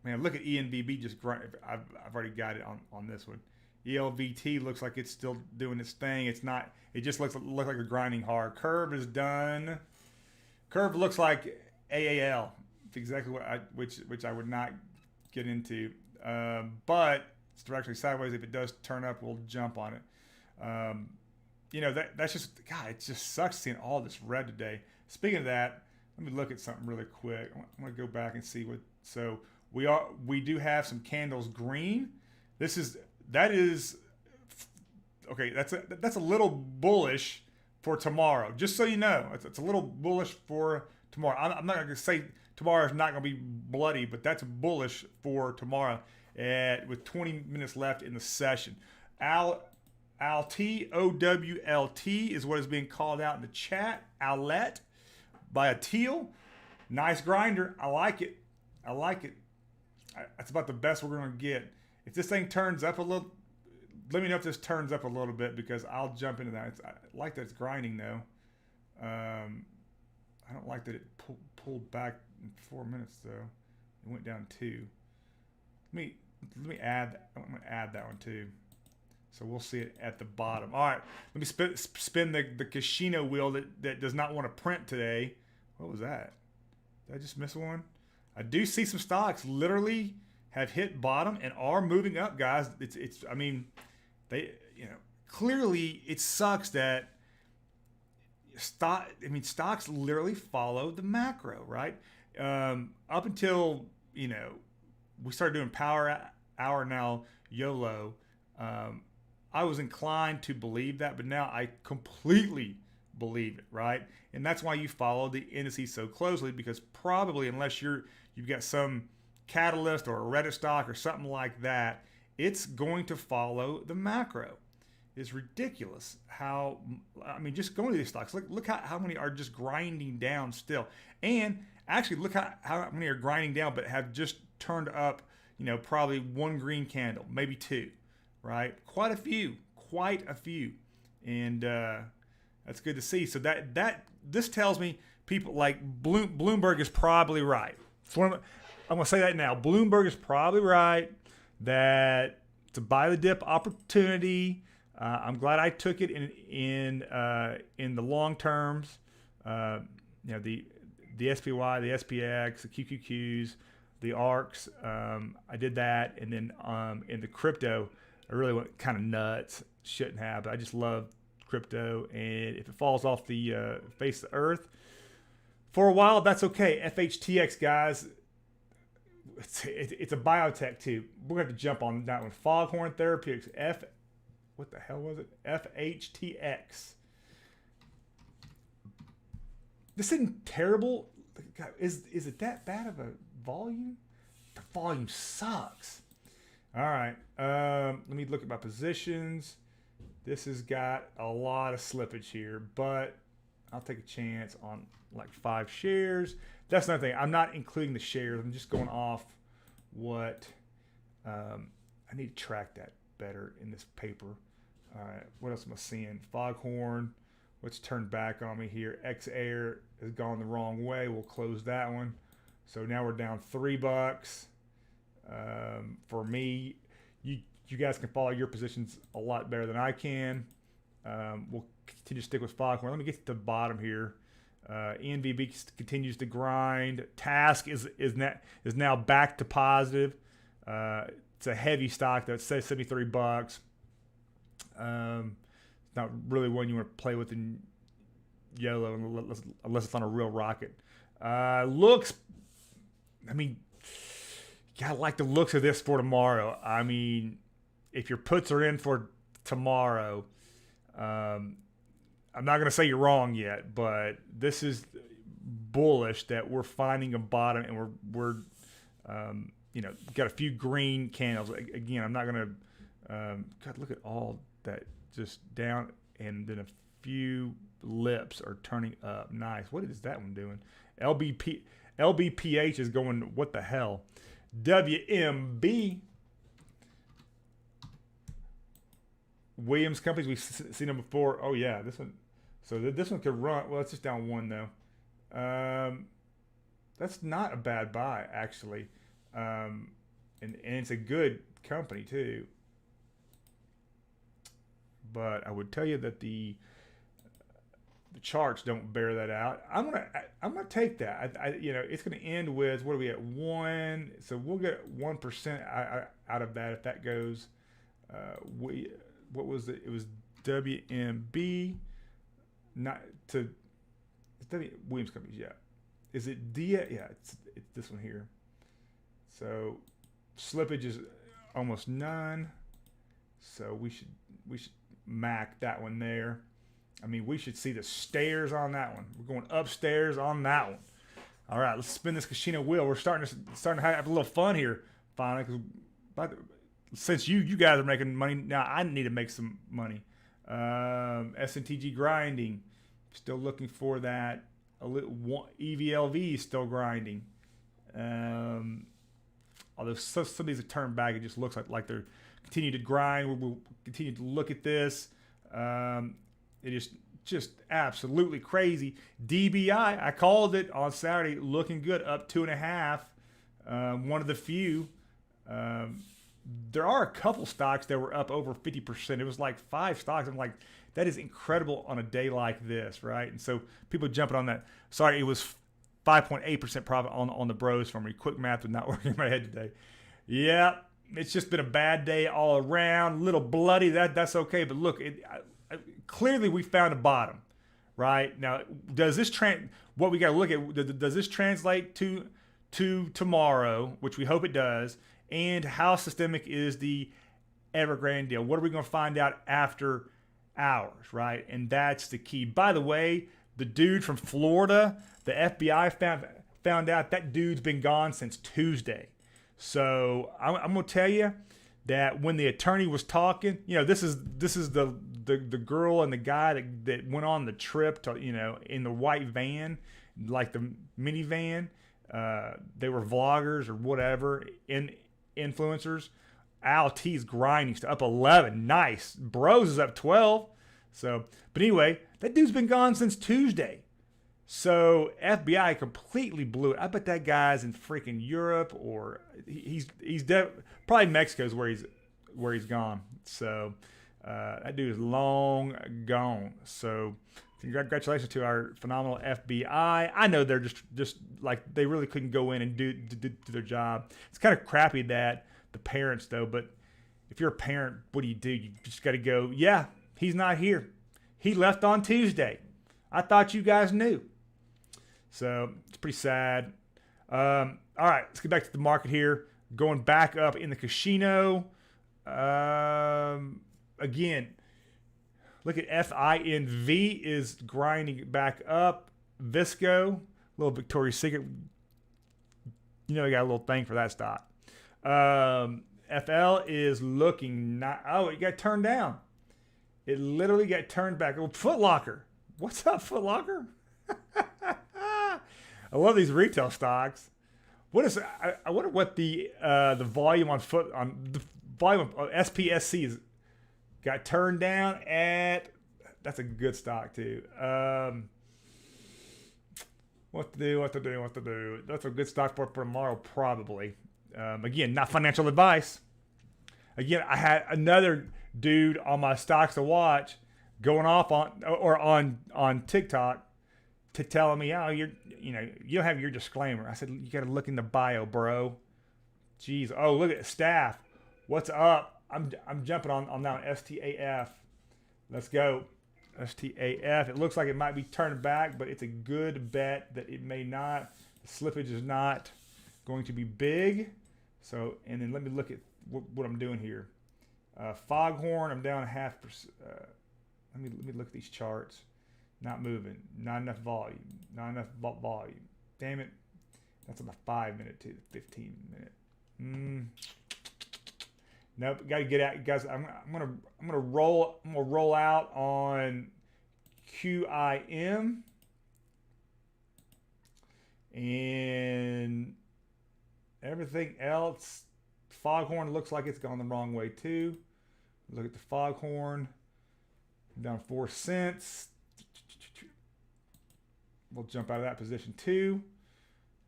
Man, look at ENVB just grind. I've already got it on this one. ELVT looks like it's still doing its thing. It's not. It just looks like a grinding hard. Curve is done. Curve looks like AAL. It's exactly what which I would not get into. But it's directly sideways. If it does turn up, we'll jump on it. You know, that's just, God, it just sucks seeing all this red today. Speaking of that, let me look at something really quick. I want to go back and see what. So we do have some candles green. That is okay. That's a little bullish for tomorrow. Just so you know, it's a little bullish for tomorrow. I'm not going to say tomorrow is not going to be bloody, but that's bullish for tomorrow. With 20 minutes left in the session, OWLT is what is being called out in the chat. Owlet by a teal. Nice grinder. I like it. That's about the best we're going to get. If this thing turns up a little, let me know if this turns up a little bit because I'll jump into that. I like that it's grinding though. I don't like that it pulled back in 4 minutes though. It went down 2. Let me add. I'm going to add that one too. So we'll see it at the bottom. All right, let me spin the casino wheel that does not want to print today. What was that? Did I just miss one? I do see some stocks literally have hit bottom and are moving up, guys. I mean, clearly it sucks that stocks literally follow the macro, right? Up until, we started doing Power Hour, now YOLO. I was inclined to believe that, but now I completely believe it, right? And that's why you follow the indices so closely, because probably unless you've got some catalyst or a Reddit stock or something like that, it's going to follow the macro. It's ridiculous how, just going to these stocks, look how many are just grinding down still. And actually look how many are grinding down but have just turned up, probably 1 green candle, maybe 2, right? Quite a few. And that's good to see. So this tells me people like Bloomberg is probably right. I'm going to say that now. Bloomberg is probably right that it's a buy the dip opportunity. I'm glad I took it in the long terms. The SPY, the SPX, the QQQs, the ARCs. I did that, and then in the crypto, I really went kind of nuts. Shouldn't have, but I just love crypto, and if it falls off the face of the earth for a while, that's okay. FHTX, guys, it's a biotech too. We're going to have to jump on that one. Foghorn Therapeutics, what the hell was it? FHTX. This isn't terrible. Is it that bad of a volume? The volume sucks. All right. Let me look at my positions. This has got a lot of slippage here, but I'll take a chance on like 5 shares. That's another thing. I'm not including the shares. I'm just going off what I need to track that better in this paper. All right. What else am I seeing? Foghorn. Let's turn back on me here. X-Air has gone the wrong way. We'll close that one. So now we're down $3. For me, you guys can follow your positions a lot better than I can. We'll continue to stick with Foghorn. Let me get to the bottom here. ENVB continues to grind. Task is now back to positive. It's a heavy stock though. It says $73. It's not really one you want to play with in YOLO unless it's on a real rocket. Looks, I mean, gotta like the looks of this for tomorrow. I mean, if your puts are in for tomorrow, I'm not gonna say you're wrong yet, but this is bullish that we're finding a bottom and we're got a few green candles. Again, I'm not gonna God, look at all that just down, and then a few lips are turning up. Nice. What is that one doing? LBPH is going, what the hell? WMB. Williams Companies, we've seen them before. Oh yeah, this one. So this one could run. Well, it's just down one though. That's not a bad buy actually, and it's a good company too. But I would tell you that the charts don't bear that out. I'm gonna take that. It's gonna end with, what are we at, 1? So we'll get 1% out of that if that goes. What was it? It was WMB, not to Williams Companies. Yeah, is it Dia? Yeah, it's this one here. So slippage is almost none. So we should Mac that one there. I mean, we should see the stairs on that one. We're going upstairs on that one. All right, let's spin this casino wheel. We're starting to have a little fun here finally. Since you guys are making money, now I need to make some money. SNTG grinding, still looking for that. EVLV is still grinding. Although some of these have turned back, it just looks like they're continue to grind. We'll continue to look at this. It is just absolutely crazy. DBI, I called it on Saturday, looking good, up 2.5. One of the few. There are a couple stocks that were up over 50%. It was like 5 stocks. I'm like, that is incredible on a day like this, right? And so people jumping on that. Sorry, it was 5.8% profit on the bros for me. Quick math was not working in my head today. Yeah, it's just been a bad day all around. A little bloody. That's okay. But look, clearly we found a bottom, right? Now, does this what we got to look at? Does this translate to tomorrow, which we hope it does? And how systemic is the Evergrande deal? What are we going to find out after hours, right? And that's the key. By the way, the dude from Florida, the FBI found out that dude's been gone since Tuesday. So I'm going to tell you that when the attorney was talking, this is the girl and the guy that went on the trip to, in the white van, like the minivan. They were vloggers or whatever, influencers. Al T's grinding, up 11. Nice. Bros is up 12. So, but anyway, that dude's been gone since Tuesday. So FBI completely blew it. I bet that guy's in freaking Europe, or he's probably Mexico is where he's gone. So that dude is long gone. So congratulations to our phenomenal FBI. I know they're just like, they really couldn't go in and do their job. It's kind of crappy that the parents though, but if you're a parent, what do? You just got to go, yeah, he's not here. He left on Tuesday. I thought you guys knew. So it's pretty sad. All right, let's get back to the market here. Going back up in the casino. Again, look at FINV is grinding back up. Visco, little Victoria's Secret. I got a little thing for that stock. FL is looking it got turned down. It literally got turned back. Oh, Foot Locker. What's up, Foot Locker? I love these retail stocks. I wonder what the volume on the volume of SPSC is. Got turned down at. That's a good stock too. What to do? That's a good stock for tomorrow probably. Again, not financial advice. Again, I had another dude on my stocks to watch going off on TikTok to telling me, oh, you don't have your disclaimer. I said, you got to look in the bio, bro. Jeez. Oh, look at staff. What's up? I'm jumping on that one, STAF. Let's go. STAF. It looks like it might be turned back, but it's a good bet that it may not. The slippage is not going to be big. So, and then let me look at what I'm doing here. Foghorn, I'm down 0.5%. Let me look at these charts. Not moving. Not enough volume. Not enough volume. Damn it. That's on the 5 minute to the 15 minute. Nope. Got to get out, guys. I'm gonna roll out on QIM, and everything else. Foghorn looks like it's gone the wrong way too. Look at the Foghorn. Down 4 cents. We'll jump out of that position too.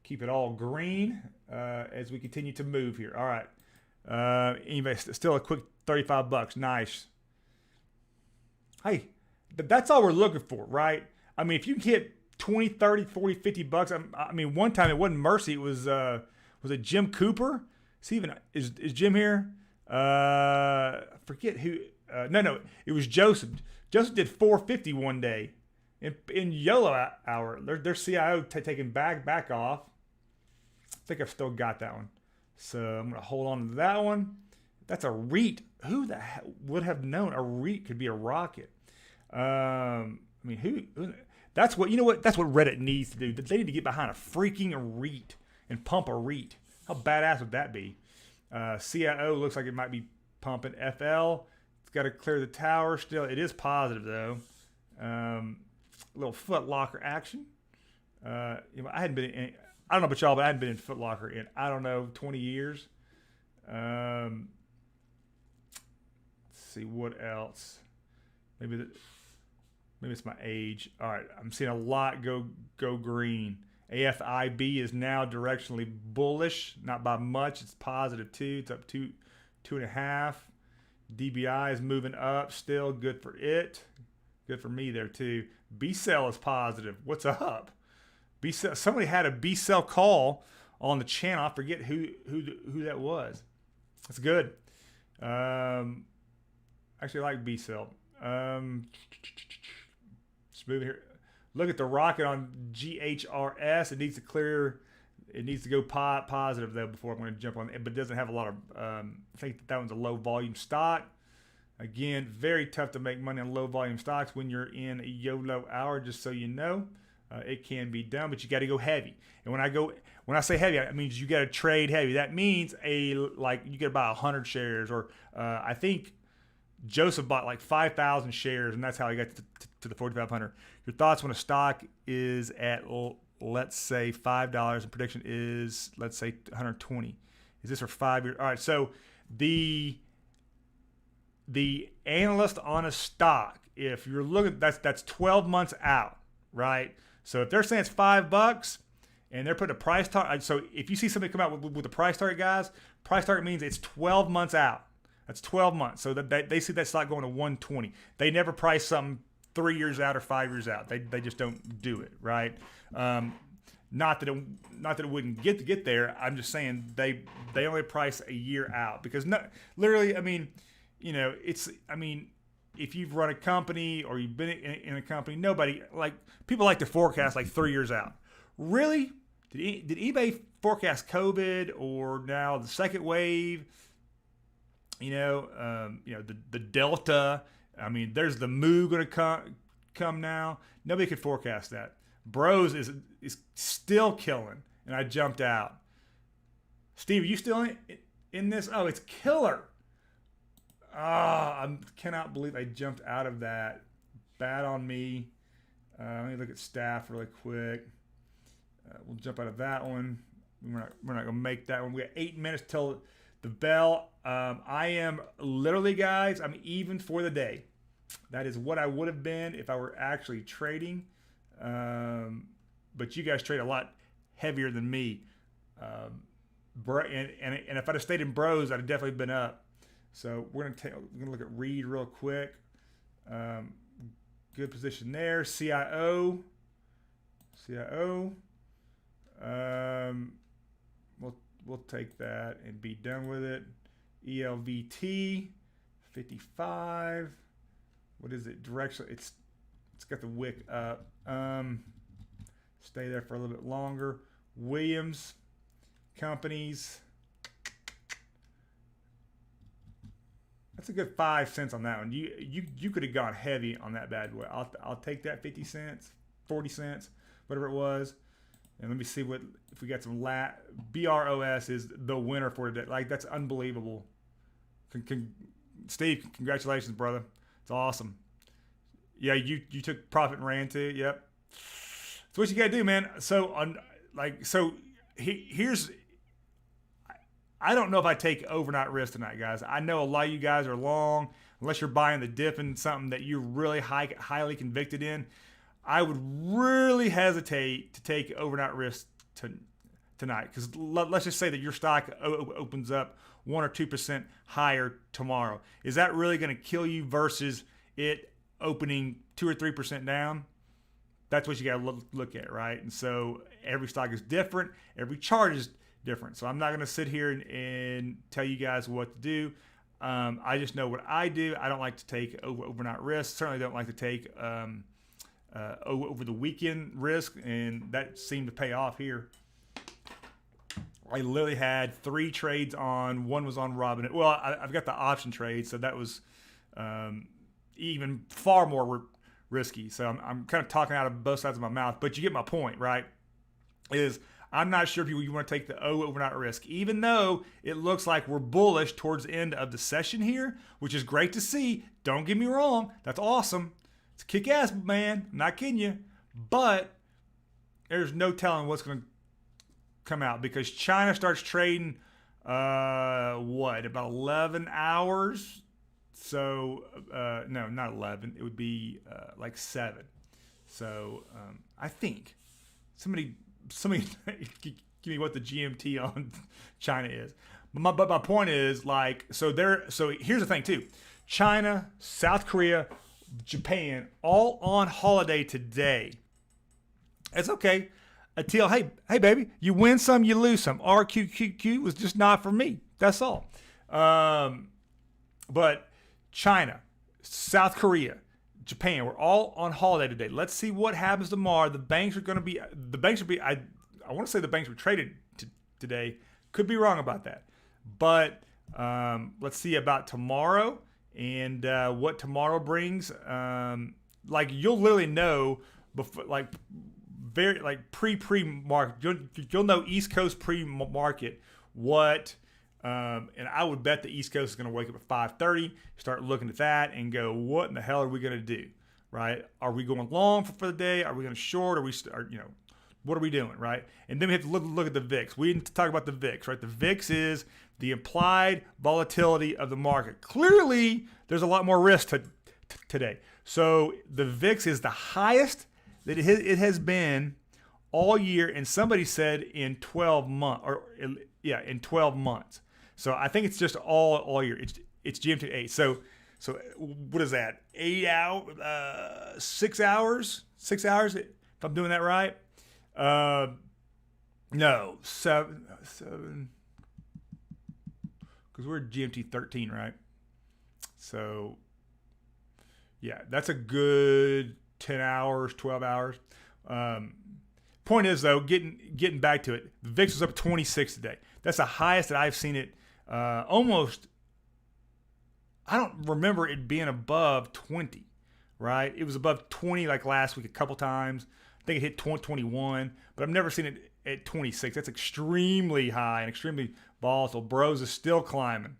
Keep it all green as we continue to move here. All right. Anyway, still a quick $35. Nice. Hey, that's all we're looking for, right? I mean, if you can hit 20, 30, 40, 50 bucks. I mean, one time it wasn't Mercy. It was it Jim Cooper? Is Jim here? Forget who. No, it was Joseph. Joseph did 450 one day in YOLO Hour. Their CIO taking back off. I think I've still got that one. So I'm going to hold on to that one. That's a REIT. Who the hell would have known a REIT could be a rocket? I mean, who? That's what, you know what? That's what Reddit needs to do. They need to get behind a freaking REIT and pump a REIT. How badass would that be? CIO looks like it might be pumping. FL, it's got to clear the tower still. It is positive though. A little Foot Locker action. I hadn't been in, I don't know about y'all, but I hadn't been in Foot Locker in, I don't know, 20 years. Let's see what else. Maybe it's my age. All right, I'm seeing a lot go green. AFIB is now directionally bullish, not by much. It's positive too. It's up 2.5. DBI is moving up still. Good for it. Good for me there too. B-Cell is positive. What's up? B-Cell. Somebody had a B-Cell call on the channel. I forget who that was. That's good. Actually, I like B-Cell. Just moving here. Look at the rocket on GHRS. It needs to clear. It needs to go positive though before I'm going to jump on it. But it doesn't have a lot of. I think that one's a low volume stock. Again, very tough to make money on low volume stocks when you're in a YOLO hour. Just so you know, it can be done, but you got to go heavy. And when I say heavy, it means you got to trade heavy. That means you got to buy 100 shares, or I think Joseph bought like 5,000 shares, and that's how he got to the 4,500. Your thoughts when a stock is at, let's say, $5, and prediction is, let's say, 120. Is this for 5 years? All right, so the analyst on a stock, if you're looking, that's 12 months out, right? So if they're saying it's $5 and they're putting a price target, so if you see somebody come out with a price target, guys, price target means it's 12 months out. That's 12 months. So that they see that stock going to 120. They never price something 3 years out or 5 years out. They just don't do it, right? Not that it wouldn't get there. I'm just saying they only price a year out, because literally, I mean, if you've run a company or you've been in a company, people like to forecast like 3 years out. Really? Did eBay forecast COVID or now the second wave? The Delta. I mean, there's the Moo going to come now. Nobody could forecast that. Bros is still killing, and I jumped out. Steve, are you still in this? Oh, it's killer. I cannot believe I jumped out of that. Bad on me. Let me look at staff really quick. We'll jump out of that one. We're not going to make that one. We got 8 minutes till the bell. I am literally, guys, I'm even for the day. That is what I would have been if I were actually trading. But you guys trade a lot heavier than me. And if I'd have stayed in bros, I'd have definitely been up. So we're gonna look at Reed real quick. Good position there. CIO. We'll take that and be done with it. ELVT 55. What is it? Direction. It's It's got the wick up. Stay there for a little bit longer. Williams companies. That's a good 5 cents on that one. You could have gone heavy on that bad boy. I'll take that 50 cents, 40 cents, whatever it was. And let me see what if we got some BROS is the winner for today. Like, that's unbelievable. Steve, congratulations, brother. It's awesome. Yeah, you took profit and ran too. Yep. That's what you gotta do, man. So here's. I don't know if I take overnight risk tonight, guys. I know a lot of you guys are long, unless you're buying the dip in something that you're really highly convicted in. I would really hesitate to take overnight risk tonight, because let's just say that your stock opens up 1 or 2% higher tomorrow. Is that really going to kill you versus it opening 2 or 3% down? That's what you got to look at, right? And so every stock is different. Every chart is different. So I'm not going to sit here and tell you guys what to do. I just know what I do. I don't like to take overnight risk. Certainly don't like to take over the weekend risk, and that seemed to pay off here. I literally had 3 trades on. One was on Robinhood. Well, I've got the option trade, so that was even far more risky. So I'm kind of talking out of both sides of my mouth, but you get my point, right? I'm not sure if you want to take the overnight risk, even though it looks like we're bullish towards the end of the session here, which is great to see. Don't get me wrong. That's awesome. It's kick ass, man. I'm not kidding you. But there's no telling what's going to come out, because China starts trading, about 11 hours? So, no, not 11. It would be like 7. So, I think somebody give me what the GMT on China is. But my point is, like, so here's the thing too. China, South Korea, Japan, all on holiday today. It's okay. Until, hey baby, you win some, you lose some. RQQQ was just not for me. That's all. But China, South Korea, Japan, we're all on holiday today. Let's see what happens tomorrow. The banks are going to be, I want to say the banks were traded today. Could be wrong about that. But let's see about tomorrow and what tomorrow brings. Like, you'll literally know before, like, very like pre-market. You'll know East Coast pre-market what. And I would bet the East Coast is going to wake up at 5:30, start looking at that and go, what in the hell are we going to do, right? Are we going long for the day? Are we going to short? What are we doing, right? And then we have to look at the VIX. We need to talk about the VIX, right? The VIX is the implied volatility of the market. Clearly, there's a lot more risk today. So the VIX is the highest that it has been all year, and somebody said in 12 months, in 12 months. So I think it's just all year. It's GMT 8. So what is that? 8 hours, 6 hours? 6 hours, if I'm doing that right? No, 7. Because we're GMT 13, right? So yeah, that's a good 10 hours, 12 hours. Point is, though, getting back to it, the VIX was up 26 today. That's the highest that I've seen it. Almost, I don't remember it being above 20, right? It was above 20 like last week a couple times. I think it hit 21, but I've never seen it at 26. That's extremely high and extremely volatile. Bros is still climbing.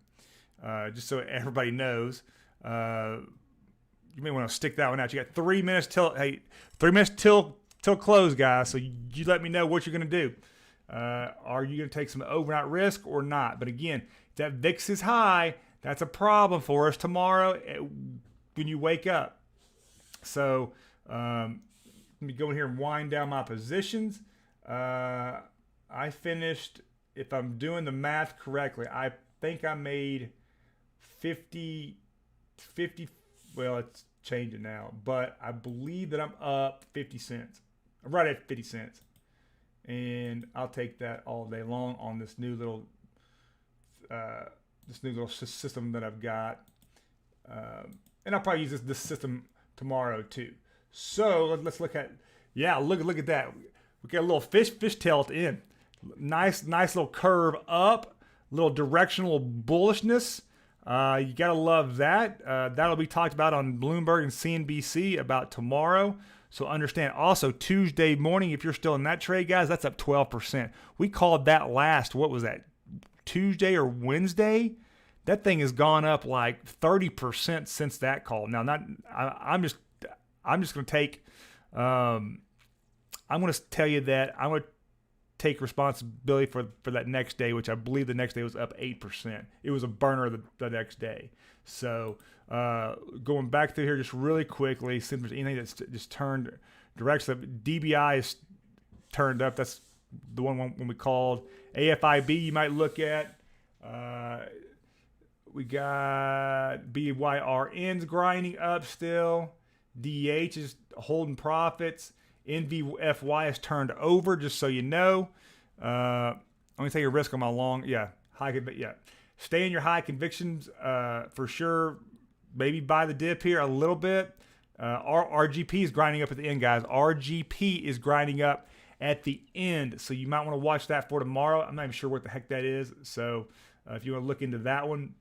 Just so everybody knows. You may want to stick that one out. You got 3 minutes till close, guys. So you let me know what you're going to do. Are you going to take some overnight risk or not? But again, if that VIX is high, that's a problem for us tomorrow when you wake up. So let me go in here and wind down my positions. I finished, if I'm doing the math correctly, I think I made 50, well, it's changing now, but I believe that I'm up 50 cents. I'm right at 50 cents. And I'll take that all day long on this new little system that I've got. And I'll probably use this system tomorrow too. So let's look at, yeah, look at that. We got a little fishtail at the end. Nice little curve up, little directional bullishness. You gotta love that. That'll be talked about on Bloomberg and CNBC about tomorrow. So understand also Tuesday morning, if you're still in that trade, guys, that's up 12%. We called that last, what was that, Tuesday or Wednesday? That thing has gone up like 30% since that call. Now, I'm just going to take, I'm going to tell you that I'm going to take responsibility for that next day, which I believe the next day was up 8%. It was a burner the next day. So going back through here just really quickly, since there's anything that's just turned directly, DBI is turned up. That's the one when we called. AFIB you might look at. We got BYRN's grinding up still. DH is holding profits. NVFY has turned over, just so you know. Let me take a risk on my long. Yeah, stay in your high convictions for sure. Maybe buy the dip here a little bit. RGP is grinding up at the end, guys. RGP is grinding up at the end, so you might want to watch that for tomorrow. I'm not even sure what the heck that is, so if you want to look into that one,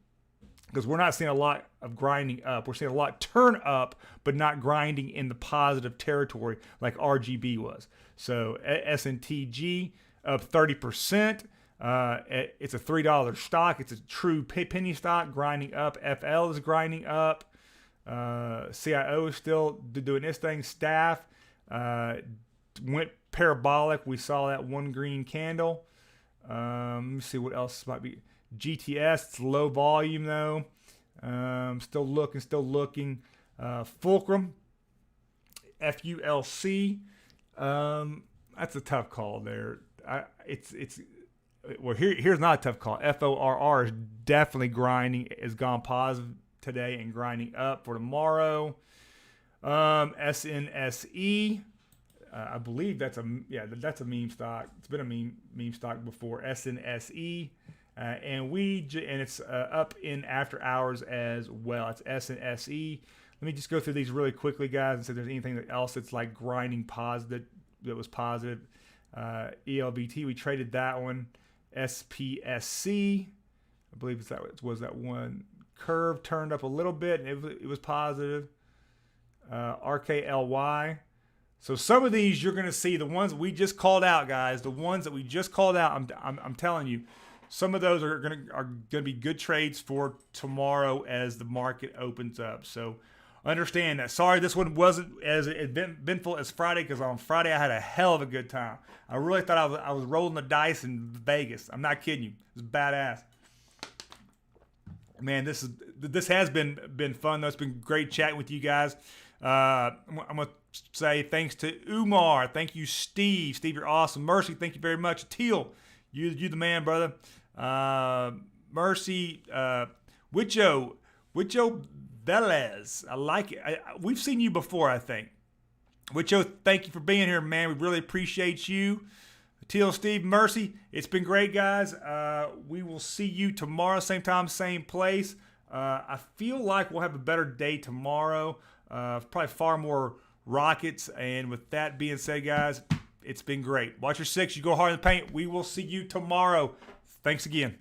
because we're not seeing a lot of grinding up. We're seeing a lot turn up, but not grinding in the positive territory like RGB was. So SNTG up 30%. It's a $3 stock. It's a true penny stock grinding up. FL is grinding up. CIO is still doing this thing. Staff went parabolic. We saw that one green candle. Let me see what else might be. GTS, it's low volume though. Still looking. Fulcrum, FULC. That's a tough call there. Here's not a tough call. FORR is definitely grinding. Has gone positive today and grinding up for tomorrow. SNSE. I believe that's a meme stock. It's been a meme stock before. SNSE. And it's up in after hours as well. It's SNSE. Let me just go through these really quickly, guys, and see if there's anything else that's like grinding positive that was positive. ELVT, we traded that one. SPSC, I believe was that one. Curve turned up a little bit, and it was positive. RKLY. So some of these you're going to see, the ones we just called out, guys. The ones that we just called out, I'm telling you. Some of those are going to be good trades for tomorrow as the market opens up. So understand that. Sorry, this one wasn't as eventful as Friday, because on Friday I had a hell of a good time. I really thought I was rolling the dice in Vegas. I'm not kidding you. It was badass. Man, this has been fun though. It's been great chatting with you guys. I'm gonna say thanks to Umar. Thank you, Steve. Steve, you're awesome. Mercy, thank you very much. Teal, you the man, brother. Mercy, Wicho Velez. I like it. We've seen you before, I think. Wicho, thank you for being here, man. We really appreciate you. Teal, Steve, Mercy, it's been great, guys. We will see you tomorrow, same time, same place. I feel like we'll have a better day tomorrow. Probably far more rockets. And with that being said, guys, it's been great. Watch your six. You go hard in the paint. We will see you tomorrow. Thanks again.